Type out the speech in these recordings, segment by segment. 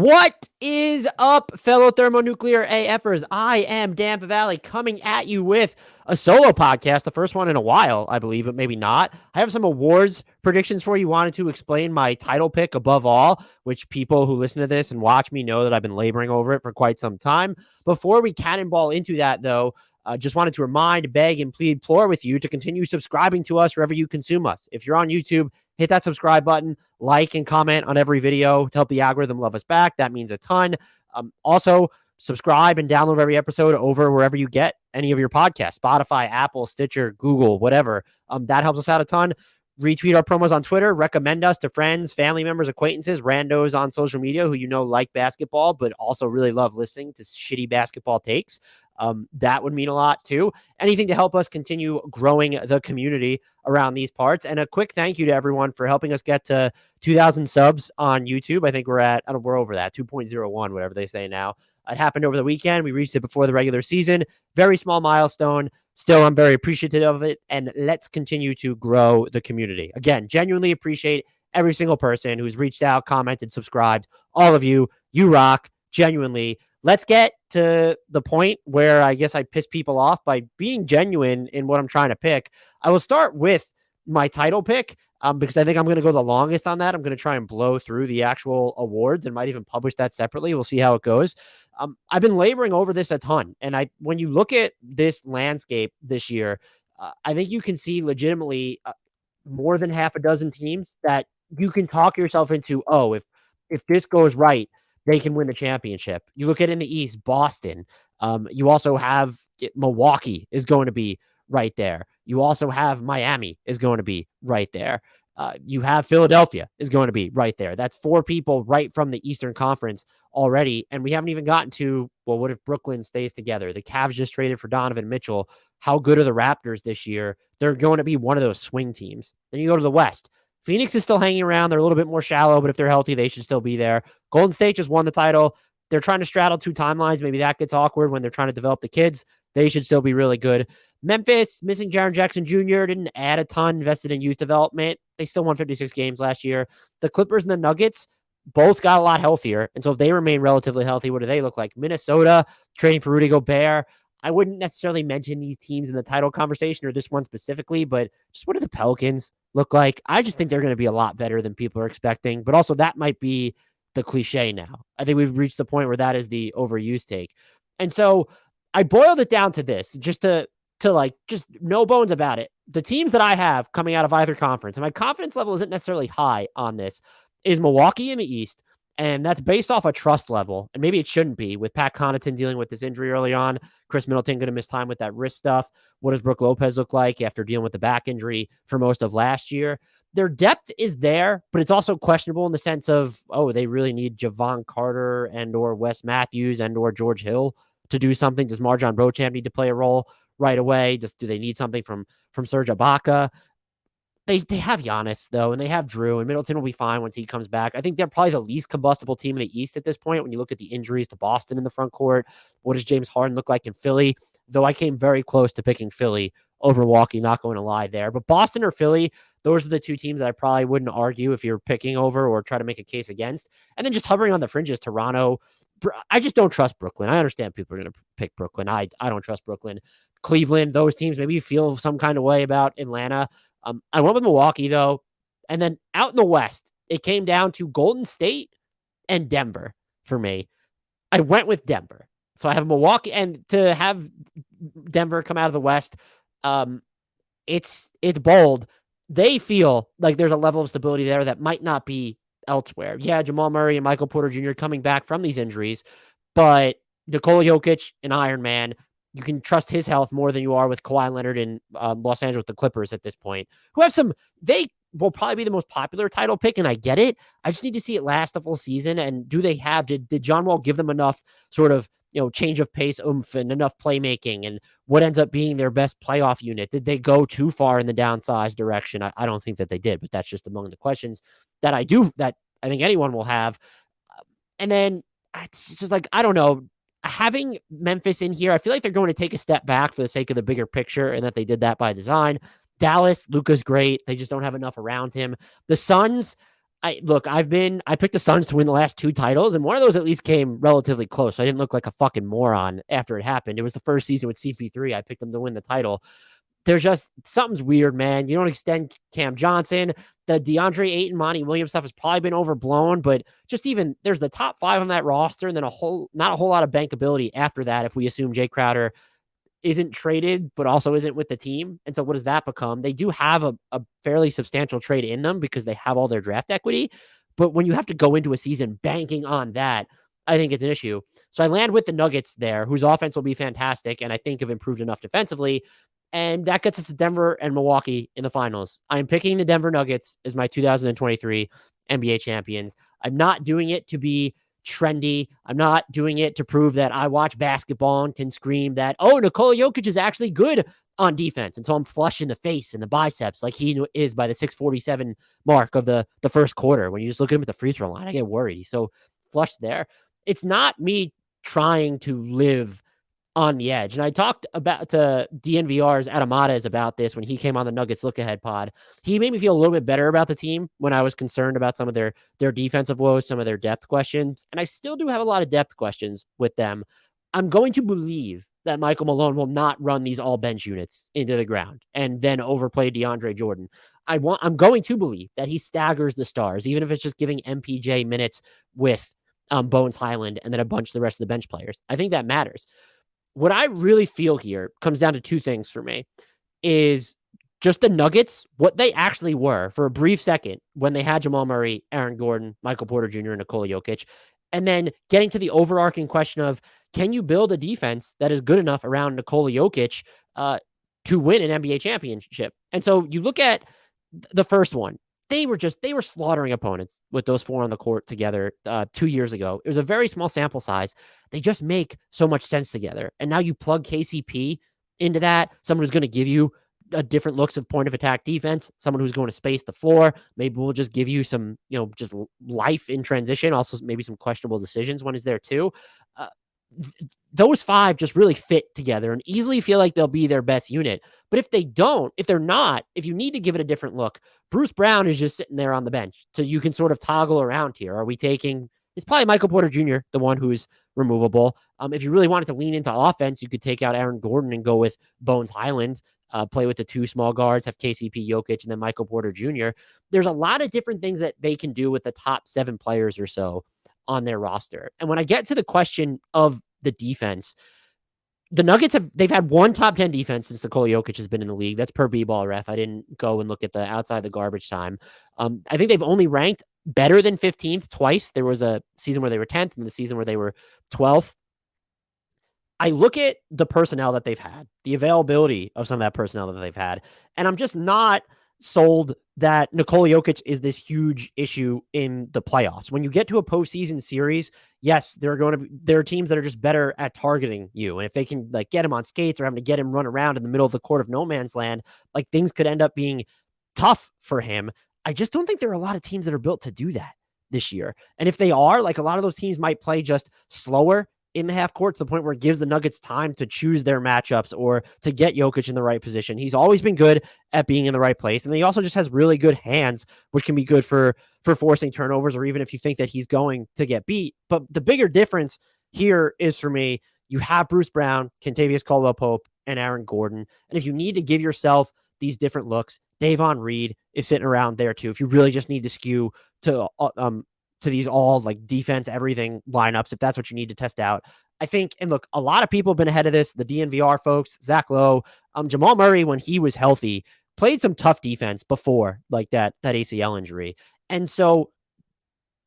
What is up, fellow thermonuclear AFers? I am Dan Favale coming at you with a solo podcast, the first one in a while, I believe, but maybe not. I have some awards predictions for you. Wanted to explain my title pick above all, which people who listen to this and watch me know that I've been laboring over it for quite some time. Before we cannonball into that, though, just wanted to remind, beg, and plead, implore with you to continue subscribing to us wherever you consume us. If you're on YouTube, hit that subscribe button, like and comment on every video to help the algorithm love us back. That means a ton. Also, subscribe and download every episode over wherever you get any of your podcasts, Spotify, Apple, Stitcher, Google, whatever. That helps us out a ton. Retweet our promos on Twitter, recommend us to friends, family members, acquaintances, randos on social media who you know like basketball, but also really love listening to shitty basketball takes. That would mean a lot too. Anything to help us continue growing the community around these parts. And a quick thank you to everyone for helping us get to 2,000 subs on YouTube. I think we're over that, 2.01, whatever they say now. It happened over the weekend. We reached it before the regular season. Very small milestone. Still, I'm very appreciative of it. And let's continue to grow the community. Again, genuinely appreciate every single person who's reached out, commented, subscribed. All of you, you rock. Genuinely. Let's get to the point where I guess I piss people off by being genuine in what I'm trying to pick. I will start with my title pick because I think I'm going to go the longest on that. I'm going to try and blow through the actual awards and might even publish that separately. We'll see how it goes. I've been laboring over this a ton. And when you look at this landscape this year, I think you can see legitimately more than half a dozen teams that you can talk yourself into, oh, if this goes right, they can win the championship. You look at in the East, Boston. You also have Milwaukee is going to be right there. You also have Miami is going to be right there. You have Philadelphia is going to be right there. That's four people right from the Eastern Conference already. And we haven't even gotten to, well, what if Brooklyn stays together? The Cavs just traded for Donovan Mitchell. How good are the Raptors this year? They're going to be one of those swing teams. Then you go to the West. Phoenix is still hanging around. They're a little bit more shallow, but if they're healthy, they should still be there. Golden State just won the title. They're trying to straddle two timelines. Maybe that gets awkward when they're trying to develop the kids. They should still be really good. Memphis, missing Jaren Jackson Jr., didn't add a ton, invested in youth development. They still won 56 games last year. The Clippers and the Nuggets both got a lot healthier. And so if they remain relatively healthy, what do they look like? Minnesota, trading for Rudy Gobert. I wouldn't necessarily mention these teams in the title conversation or this one specifically, but just what do the Pelicans look like? I just think they're going to be a lot better than people are expecting. But also that might be the cliche now. I think we've reached the point where that is the overused take. And so I boiled it down to this, just to like, just no bones about it. The teams that I have coming out of either conference, and my confidence level isn't necessarily high on this, is Milwaukee in the East. And that's based off a trust level. And maybe it shouldn't be with Pat Connaughton dealing with this injury early on. Chris Middleton going to miss time with that wrist stuff. What does Brook Lopez look like after dealing with the back injury for most of last year? Their depth is there, but it's also questionable in the sense of, oh, they really need Javon Carter and or Wes Matthews and or George Hill to do something. Does Marjon Beauchamp need to play a role right away? Do they need something from Serge Ibaka? They have Giannis, though, and they have Drew, and Middleton will be fine once he comes back. I think they're probably the least combustible team in the East at this point when you look at the injuries to Boston in the front court. What does James Harden look like in Philly? Though I came very close to picking Philly over Milwaukee, not going to lie there. But Boston or Philly, those are the two teams that I probably wouldn't argue if you're picking over or try to make a case against. And then just hovering on the fringes, Toronto. I just don't trust Brooklyn. I understand people are going to pick Brooklyn. I don't trust Brooklyn. Cleveland, those teams, maybe you feel some kind of way about Atlanta. I went with Milwaukee, though. And then out in the West, it came down to Golden State and Denver for me. I went with Denver. So I have Milwaukee, and to have Denver come out of the West, it's bold. They feel like there's a level of stability there that might not be elsewhere. Yeah, Jamal Murray and Michael Porter Jr. coming back from these injuries, but Nikola Jokic, an Iron Man, you can trust his health more than you are with Kawhi Leonard in Los Angeles, the Clippers at this point, who have they will probably be the most popular title pick, and I get it. I just need to see it last a full season. And do they have, did John Wall give them enough sort of, change of pace, oomph, and enough playmaking, and what ends up being their best playoff unit? Did they go too far in the downsized direction? I don't think that they did, but that's just among the questions that I think anyone will have. And then it's just like, I don't know, having Memphis in here, I feel like they're going to take a step back for the sake of the bigger picture, and that they did that by design. Dallas, Luka's great. They just don't have enough around him. The Suns, I picked the Suns to win the last two titles, and one of those at least came relatively close. So I didn't look like a fucking moron after it happened. It was the first season with CP3. I picked them to win the title. There's just something's weird, man. You don't extend Cam Johnson. The DeAndre Ayton, Monty Williams stuff has probably been overblown, but just even there's the top five on that roster, and then not a whole lot of bankability after that if we assume Jay Crowder isn't traded, but also isn't with the team. And so what does that become? They do have a fairly substantial trade in them because they have all their draft equity. But when you have to go into a season banking on that, I think it's an issue. So I land with the Nuggets there, whose offense will be fantastic and I think have improved enough defensively. And that gets us to Denver and Milwaukee in the finals. I'm picking the Denver Nuggets as my 2023 NBA champions. I'm not doing it to be trendy. I'm not doing it to prove that I watch basketball and can scream that, oh, Nikola Jokic is actually good on defense until I'm flushed in the face and the biceps like he is by the 6:47 mark of the first quarter. When you just look at him at the free throw line, I get worried. He's so flushed there. It's not me trying to live on the edge. And I talked about to DNVR's Adamades about this when he came on the Nuggets Look Ahead pod. He made me feel a little bit better about the team when I was concerned about some of their defensive woes, some of their depth questions. And I still do have a lot of depth questions with them. I'm going to believe that Michael Malone will not run these all bench units into the ground and then overplay DeAndre Jordan. I'm going to believe that he staggers the stars, even if it's just giving MPJ minutes with Bones Highland and then a bunch of the rest of the bench players. I think that matters. What I really feel here comes down to two things for me is just the Nuggets, what they actually were for a brief second when they had Jamal Murray, Aaron Gordon, Michael Porter Jr., and Nikola Jokic, and then getting to the overarching question of, can you build a defense that is good enough around Nikola Jokic to win an NBA championship? And so you look at the first one, they were slaughtering opponents with those four on the court together 2 years ago. It was a very small sample size. They just make so much sense together. And now you plug KCP into that, someone who's going to give you a different looks of point of attack defense, someone who's going to space the floor. Maybe we'll just give you some, just life in transition. Also, maybe some questionable decisions when he's there too. Those five just really fit together and easily feel like they'll be their best unit. But if they're not, if you need to give it a different look, Bruce Brown is just sitting there on the bench. So you can sort of toggle around here. Are we taking, it's probably Michael Porter Jr., the one who's removable. If you really wanted to lean into offense, you could take out Aaron Gordon and go with Bones Highland, play with the two small guards, have KCP, Jokic, and then Michael Porter Jr. There's a lot of different things that they can do with the top 7 players or so on their roster. And when I get to the question of the defense, the Nuggets they've had one top 10 defense since Nikola Jokic has been in the league. That's per B-ball ref. I didn't go and look at the outside the garbage time. I think they've only ranked better than 15th twice. There was a season where they were 10th and the season where they were 12th. I look at the personnel that they've had, the availability of some of that personnel that they've had, and I'm just not sold that Nikola Jokic is this huge issue in the playoffs. When you get to a postseason series, yes, there are teams that are just better at targeting you. And if they can get him on skates or having to get him run around in the middle of the court of no man's land, things could end up being tough for him. I just don't think there are a lot of teams that are built to do that this year. And if they are, a lot of those teams might play just slower in the half court to the point where it gives the Nuggets time to choose their matchups or to get Jokic in the right position. He's always been good at being in the right place. And he also just has really good hands, which can be good for forcing turnovers, or even if you think that he's going to get beat. But the bigger difference here is, for me, you have Bruce Brown, Kentavious Caldwell-Pope, and Aaron Gordon. And if you need to give yourself these different looks, Davon Reed is sitting around there too. If you really just need to skew to these all defense, everything lineups, if that's what you need to test out. I think, and look, a lot of people have been ahead of this, the DNVR folks, Zach Lowe, Jamal Murray, when he was healthy, played some tough defense before that ACL injury. And so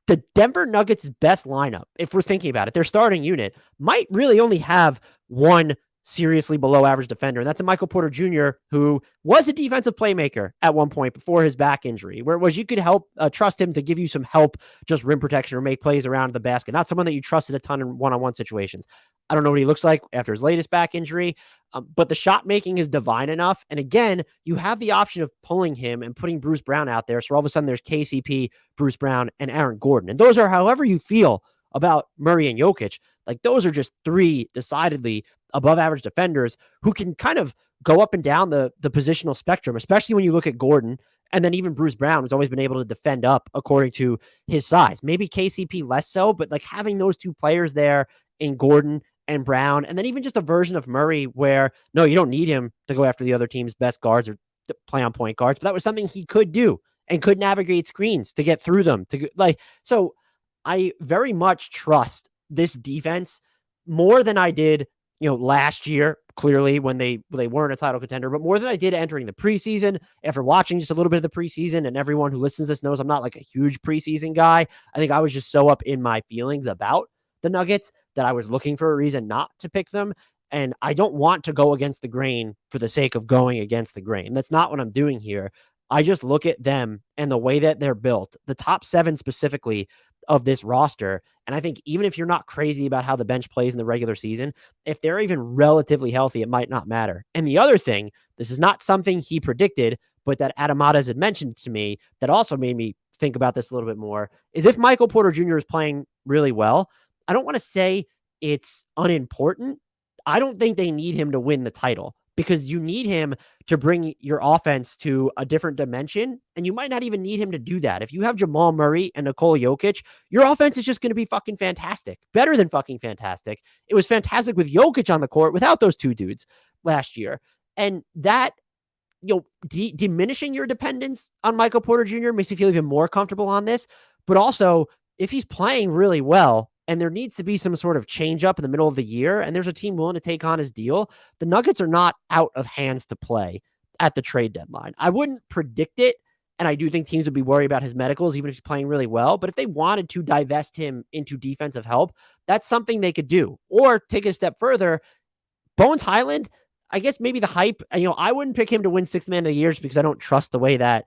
the Denver Nuggets' best lineup, if we're thinking about it, their starting unit might really only have one seriously below average defender. And that's a Michael Porter Jr., who was a defensive playmaker at one point before his back injury, where it was you could trust him to give you some help, just rim protection or make plays around the basket. Not someone that you trusted a ton in one-on-one situations. I don't know what he looks like after his latest back injury, but the shot making is divine enough. And again, you have the option of pulling him and putting Bruce Brown out there. So all of a sudden there's KCP, Bruce Brown, and Aaron Gordon. And those are however you feel about Murray and Jokic. Those are just three decidedly above average defenders who can kind of go up and down the positional spectrum, especially when you look at Gordon And then even Bruce Brown has always been able to defend up according to his size. Maybe KCP less so, but like having those two players there in Gordon and Brown, and then even just a version of Murray where, no, you don't need him to go after the other team's best guards or to play on point guards, but that was something he could do and could navigate screens to get through them. So I very much trust this defense more than I did, last year, clearly when they weren't a title contender, but more than I did entering the preseason. After watching just a little bit of the preseason, and everyone who listens to this knows I'm not like a huge preseason guy. I think I was just so up in my feelings about the Nuggets that I was looking for a reason not to pick them. And I don't want to go against the grain for the sake of going against the grain. That's not what I'm doing here. I just look at them and the way that they're built, the top 7 specifically of this roster. And I think even if you're not crazy about how the bench plays in the regular season, if they're even relatively healthy, it might not matter. And the other thing, this is not something he predicted, but that Adamadas had mentioned to me that also made me think about this a little bit more, is if Michael Porter Jr. is playing really well, I don't want to say it's unimportant. I don't think they need him to win the title, because you need him to bring your offense to a different dimension. And you might not even need him to do that. If you have Jamal Murray and Nikola Jokic, your offense is just going to be fucking fantastic. Better than fucking fantastic. It was fantastic with Jokic on the court without those two dudes last year. And that, diminishing your dependence on Michael Porter Jr. makes me feel even more comfortable on this. But also, if he's playing really well, and there needs to be some sort of change up in the middle of the year, and there's a team willing to take on his deal, the Nuggets are not out of hands to play at the trade deadline. I wouldn't predict it, and I do think teams would be worried about his medicals, even if he's playing really well. But if they wanted to divest him into defensive help, that's something they could do. Or take it a step further, Bones Highland, I guess maybe the hype, I wouldn't pick him to win Sixth Man of the Year because I don't trust the way that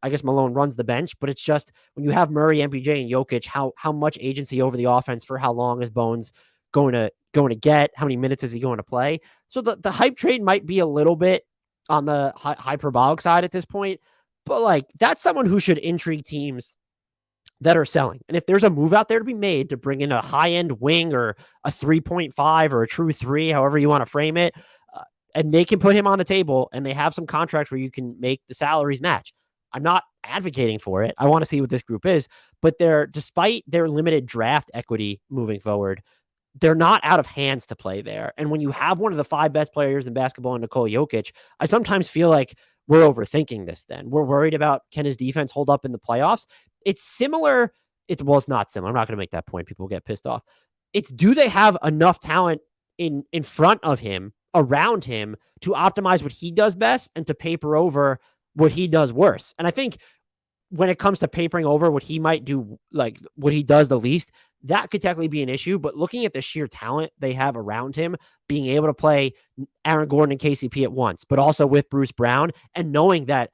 I guess Malone runs the bench, but it's just when you have Murray, MPJ, and Jokic, how much agency over the offense for how long is Bones going to get? How many minutes is he going to play? So the hype trade might be a little bit on the hyperbolic side at this point, but like that's someone who should intrigue teams that are selling. And if there's a move out there to be made to bring in a high-end wing or a 3.5 or a true 3, however you want to frame it, and they can put him on the table, and they have some contracts where you can make the salaries match. I'm not advocating for it. I want to see what this group is, but despite their limited draft equity moving forward, they're not out of hands to play there. And when you have one of the 5 best players in basketball in Nikola Jokic, I sometimes feel like we're overthinking this then. We're worried about, can his defense hold up in the playoffs? It's similar. It's not similar. I'm not going to make that point. People get pissed off. It's, do they have enough talent in front of him, around him, to optimize what he does best and to paper over what he does worse? And I think when it comes to papering over what he might do, like what he does the least, that could technically be an issue. But looking at the sheer talent they have around him, being able to play Aaron Gordon and KCP at once, but also with Bruce Brown, and knowing that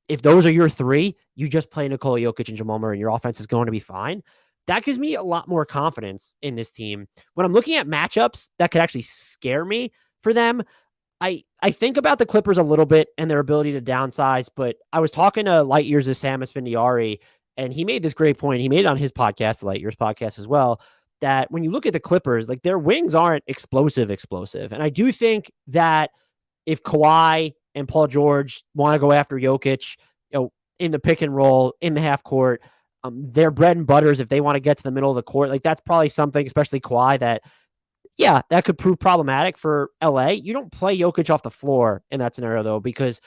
if those are your 3, you just play Nikola Jokic and Jamal Murray and your offense is going to be fine. That gives me a lot more confidence in this team. When I'm looking at matchups that could actually scare me for them, I think about the Clippers a little bit and their ability to downsize, but I was talking to Light Years' Sam Esfandiari, and he made this great point. He made it on his podcast, the Light Years podcast as well, that when you look at the Clippers, like their wings aren't explosive. And I do think that if Kawhi and Paul George want to go after Jokic, in the pick and roll, in the half court, their bread and butters, if they want to get to the middle of the court, like that's probably something, especially Kawhi, that could prove problematic for LA. You don't play Jokic off the floor in that scenario, though, because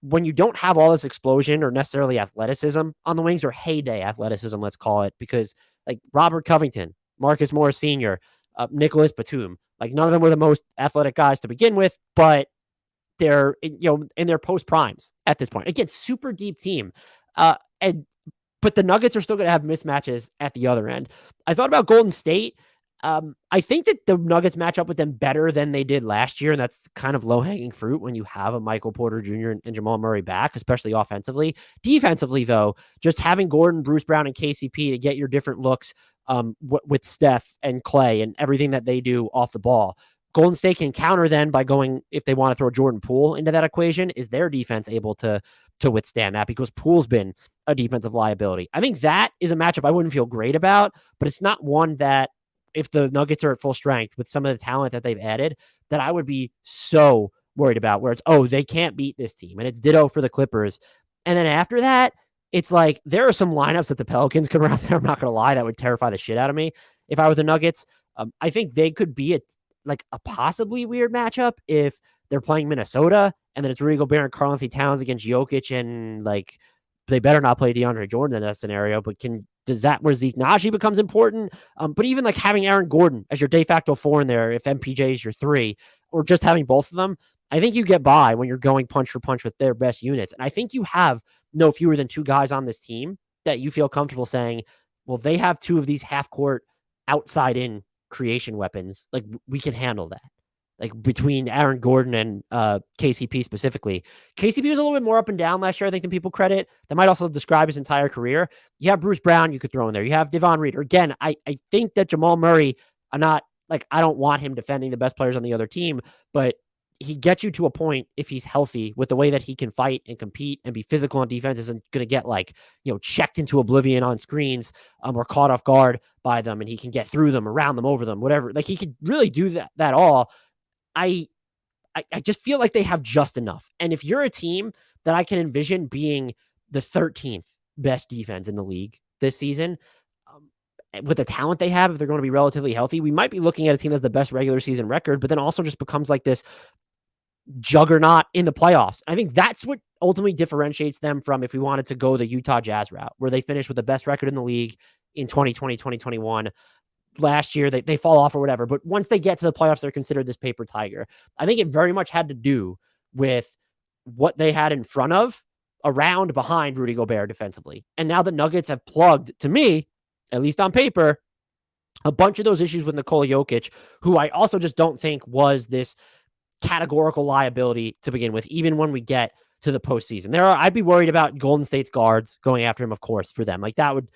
when you don't have all this explosion or necessarily athleticism on the wings, or heyday athleticism, let's call it, because like Robert Covington, Marcus Morris Sr., Nicholas Batum, like none of them were the most athletic guys to begin with, but they're in their post primes at this point. Again, super deep team, but the Nuggets are still going to have mismatches at the other end. I thought about Golden State. I think that the Nuggets match up with them better than they did last year, and that's kind of low-hanging fruit when you have a Michael Porter Jr. and Jamal Murray back, especially offensively. Defensively, though, just having Gordon, Bruce Brown, and KCP to get your different looks with Steph and Clay and everything that they do off the ball. Golden State can counter then by going, if they want to throw Jordan Poole into that equation, is their defense able to withstand that? Because Poole's been a defensive liability. I think that is a matchup I wouldn't feel great about, but it's not one that, if the Nuggets are at full strength with some of the talent that they've added, that I would be so worried about, where it's, they can't beat this team. And it's ditto for the Clippers. And then after that, it's like there are some lineups that the Pelicans could run out there. I'm not going to lie. That would terrify the shit out of me if I were the Nuggets. I think they could be a possibly weird matchup if they're playing Minnesota and then it's Rudy Gobert and Karl-Anthony Towns against Jokic, and like they better not play DeAndre Jordan in that scenario. But does that where Zeke Naji becomes important? But even like having Aaron Gordon as your de facto 4 in there, if MPJ is your 3, or just having both of them, I think you get by when you're going punch for punch with their best units. And I think you have no fewer than 2 guys on this team that you feel comfortable saying, well, they have 2 of these half court outside in creation weapons. Like we can handle that. Like between Aaron Gordon and KCP specifically. KCP was a little bit more up and down last year, I think, than people credit. That might also describe his entire career. You have Bruce Brown you could throw in there. You have Devon Reed. Or again, I think that Jamal Murray, I don't want him defending the best players on the other team, but he gets you to a point if he's healthy with the way that he can fight and compete and be physical on defense. Isn't going to get checked into oblivion on screens or caught off guard by them, and he can get through them, around them, over them, whatever. Like he could really do that all. I just feel like they have just enough. And if you're a team that I can envision being the 13th best defense in the league this season, with the talent they have, if they're going to be relatively healthy, we might be looking at a team that's the best regular season record, but then also just becomes like this juggernaut in the playoffs. I think that's what ultimately differentiates them from if we wanted to go the Utah Jazz route, where they finished with the best record in the league in 2020, 2021. Last year, they fall off or whatever. But once they get to the playoffs, they're considered this paper tiger. I think it very much had to do with what they had in front of, around, behind Rudy Gobert defensively. And now the Nuggets have plugged, to me, at least on paper, a bunch of those issues with Nikola Jokic, who I also just don't think was this categorical liability to begin with, even when we get to the postseason. I'd be worried about Golden State's guards going after him, of course, for them. Like that would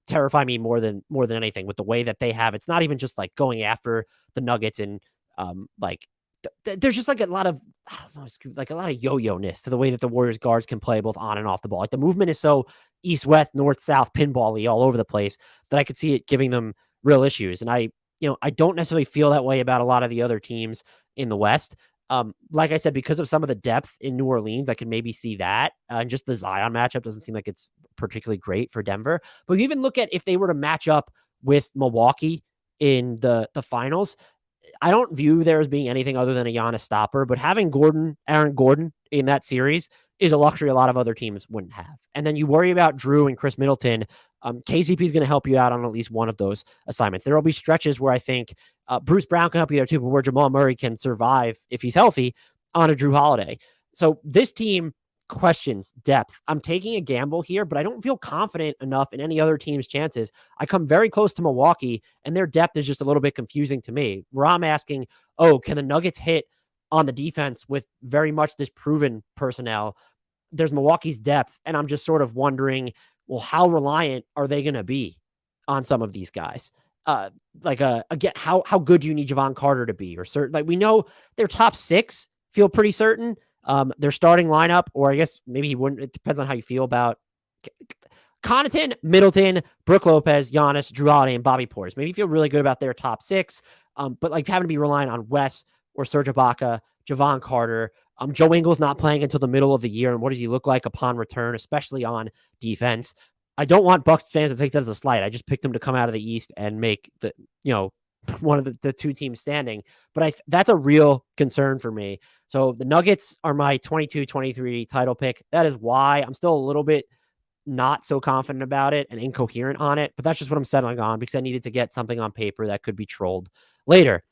terrify me more than anything with the way that they have. It's not even just like going after the Nuggets and there's just like a lot of, I don't know, like a lot of yo-yo-ness to the way that the Warriors guards can play both on and off the ball. Like the movement is so east-west, north-south, pinball-y all over the place that I could see it giving them real issues. And I don't necessarily feel that way about a lot of the other teams in the West. Like I said, because of some of the depth in New Orleans, I can maybe see that. And just the Zion matchup doesn't seem like it's particularly great for Denver. But you even look at if they were to match up with Milwaukee in the finals, I don't view there as being anything other than a Giannis stopper. But having Aaron Gordon in that series is a luxury a lot of other teams wouldn't have. And then you worry about Drew and Chris Middleton. KCP is going to help you out on at least one of those assignments. There will be stretches where I think Bruce Brown can help you there too, but where Jamal Murray can survive if he's healthy on a Drew Holiday. So this team questions depth. I'm taking a gamble here, but I don't feel confident enough in any other team's chances. I come very close to Milwaukee, and their depth is just a little bit confusing to me, where I'm asking, can the Nuggets hit on the defense with very much this proven personnel? There's Milwaukee's depth, and I'm just sort of wondering, well, how reliant are they going to be on some of these guys? Again, how good do you need Javon Carter to be? Or certain, like we know their top 6 feel pretty certain. Their starting lineup, or I guess maybe he wouldn't. It depends on how you feel about Connaughton, Middleton, Brook Lopez, Giannis, Drew Holiday, and Bobby Portis. Maybe you feel really good about their top 6, but like having to be relying on Wes or Serge Ibaka, Javon Carter. Joe Ingles not playing until the middle of the year, and what does he look like upon return, especially on defense? I don't want Bucks fans to take that as a slight. I just picked them to come out of the East and make one of the 2 teams standing. But that's a real concern for me. So the Nuggets are my 22-23 title pick. That is why I'm still a little bit not so confident about it and incoherent on it. But that's just what I'm settling on because I needed to get something on paper that could be trolled later.